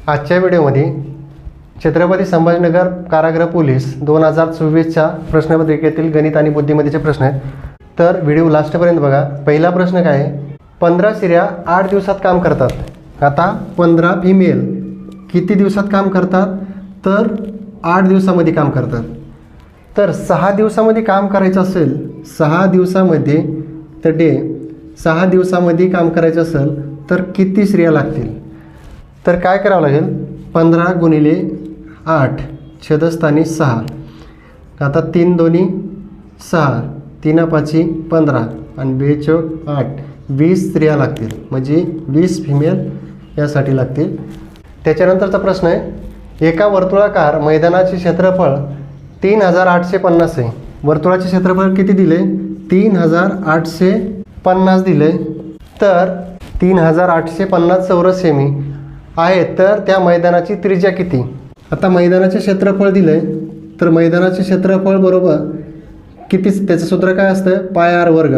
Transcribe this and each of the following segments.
आजच्या व्हिडिओमध्ये छत्रपती संभाजीनगर कारागृह पोलीस 2024च्या प्रश्नपत्रिकेतील गणित आणि बुद्धिमत्तेचे प्रश्न आहेत. तर व्हिडिओ लास्टपर्यंत बघा. पहिला प्रश्न काय आहे, 15 स्त्रिया 8 दिवसात काम करतात. आता 15 फिमेल किती दिवसात काम करतात, तर 8 दिवसामध्ये काम करतात. तर 6 दिवसामध्ये काम करायचं असेल, 6 दिवसामध्ये तर 6 दिवसामध्ये काम करायचं असेल तर किती स्त्रिया लागतील? तर काय करावं लागेल, 15 गुणिले 8 छेदस्थानी 6. आता 3 दोन्ही 6, 3 पाची 15 आणि 2 चौक 8, 20 स्त्रिया लागतील. म्हणजे 20 फिमेल यासाठी लागतील. त्याच्यानंतरचा प्रश्न आहे, एका वर्तुळाकार मैदानाचे क्षेत्रफळ 3850 आहे. वर्तुळाचे क्षेत्रफळ किती दिले? 3850 दिले. तर 3850 चौरस सेमी आहे. तर त्या मैदानाची त्रिज्या किती? आता मैदानाचे क्षेत्रफळ दिले, तर मैदानाचे क्षेत्रफळ बरोबर किती? त्याचं सूत्र काय असतं? पाय आर वर्ग.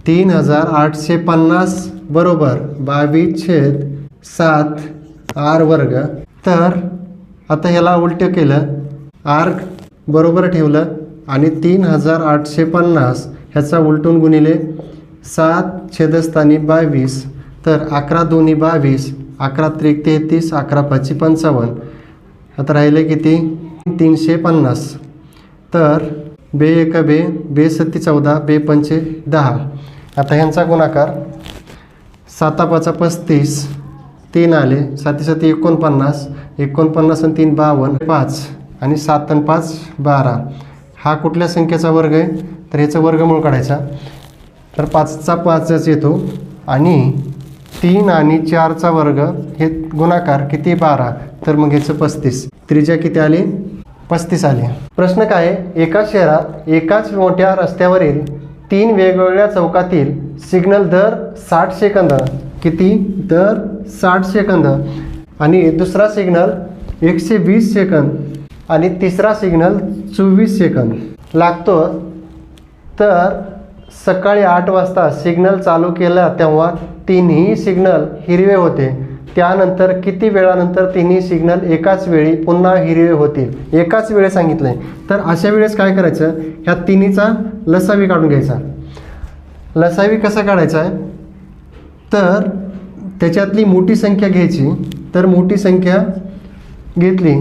3850 बरोबर 22/7 आर वर्ग. तर आता ह्याला उलटं केलं, आर बरोबर ठेवलं आणि 3850 ह्याचा उलटून गुणिले 7 छेदस्थानी 22. तर 11 दोन्ही 22, 11 त्रिक 33, 11 पाची 55. आता राहिले किती? 350. तर बे एक बे, बे 7 14, बे 5 10. आता ह्यांचा गुणाकार 7 पाच 35, 3 आले, 7 7 49, 49 आणि 3 52, 5 आणि 7 आणि 5 12. हा कुठल्या संख्येचा वर्ग आहे? तर ह्याचा वर्गमूळ काढायचा. तर 5चा 5च येतो आणि 3 आणि 4चा वर्ग हे गुणाकार किती? 12. तर मग ह्याचं 35. त्रिज्या किती आली? 35 आली. प्रश्न काय आहे, एका शहरात एकाच मोठ्या रस्त्यावरील 3 वेगवेगळ्या चौकातील सिग्नल दर 60 सेकंद, किती? दर 60 सेकंद, आणि दुसरा सिग्नल 120 सेकंद आणि तिसरा सिग्नल 24 सेकंद लागतो. तर सकाळी 8 वाजता सिग्नल चालू केला तेव्हा तिन्ही सिग्नल हिरवे होते. त्यानंतर किती वेळानंतर तिन्ही सिग्नल एकाच वेळी पुन्हा हिरवे होतील? एकाच वेळेस सांगितलं आहे. तर अशा वेळेस काय करायचं, ह्या तिन्हीचा लसावी काढून घ्यायचा. लसावी कसा काढायचा आहे, तर त्याच्यातली मोठी संख्या घ्यायची. तर मोठी संख्या घेतली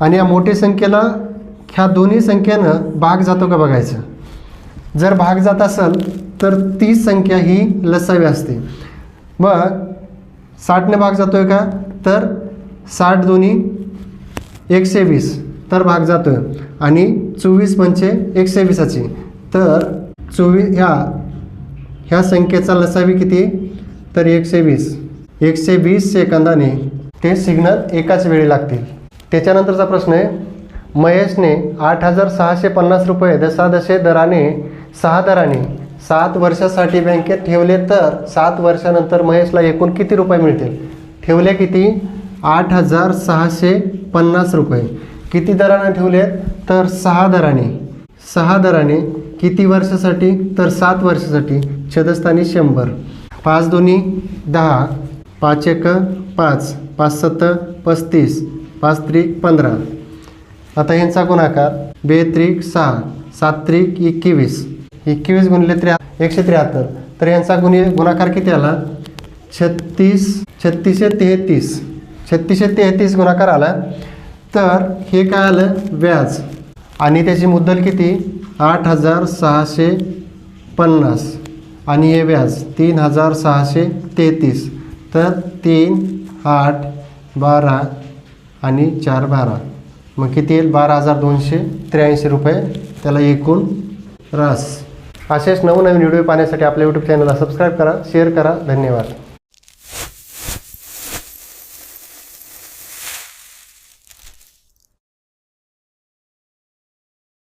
आणि या मोठ्या संख्येला ह्या दोन्ही संख्येनं भाग जातो का बघायचं. जर भाग जात असेल तर ती संख्या ही लसावी असते. मग 60ने भाग जातो आहे का, तर 60 दोन्ही 120, तर भाग जातो आहे. आणि 24 पंचे 120ची, तर 24 ह्या संख्येचा लसावी किती? तर 120. 120 सेकंदाने ते सिग्नल एकाच वेळी लागतील. त्याच्यानंतरचा प्रश्न आहे, महेशने 8650 रुपये दशादशे दराने 7 वर्षासाठी बँकेत ठेवले. तर 7 वर्षानंतर महेशला एकूण किती रुपये मिळतील? ठेवले किती? 8650 रुपये. किती दराने ठेवले? तर 6 दराने. 6 दराने किती वर्षासाठी? तर 7 वर्षासाठी. छेदस्थानी 100. 5 दोन्ही 10, 5 एक 5, 5 7 35, 5 त्रिक 15. आता यांचा गुणाकार 2 त्रिक 6, 7 त्रिक 21, 21 गुणिले 173. तर यांचा गुणाकार किती आला? 3633 गुणाकार आला. तर हे काय आलं? व्याज. आणि त्याची मुद्दल किती? 8650 आणि हे व्याज 3633. तर 3 8 12 आणि 4 12, मग किती येईल? 12283 रुपये त्याला एकूण रास. असेच नवनवीन व्हिडिओ पाहण्यासाठी आपल्या यूट्यूब चॅनलला सबस्क्राईब करा, शेअर करा. धन्यवाद.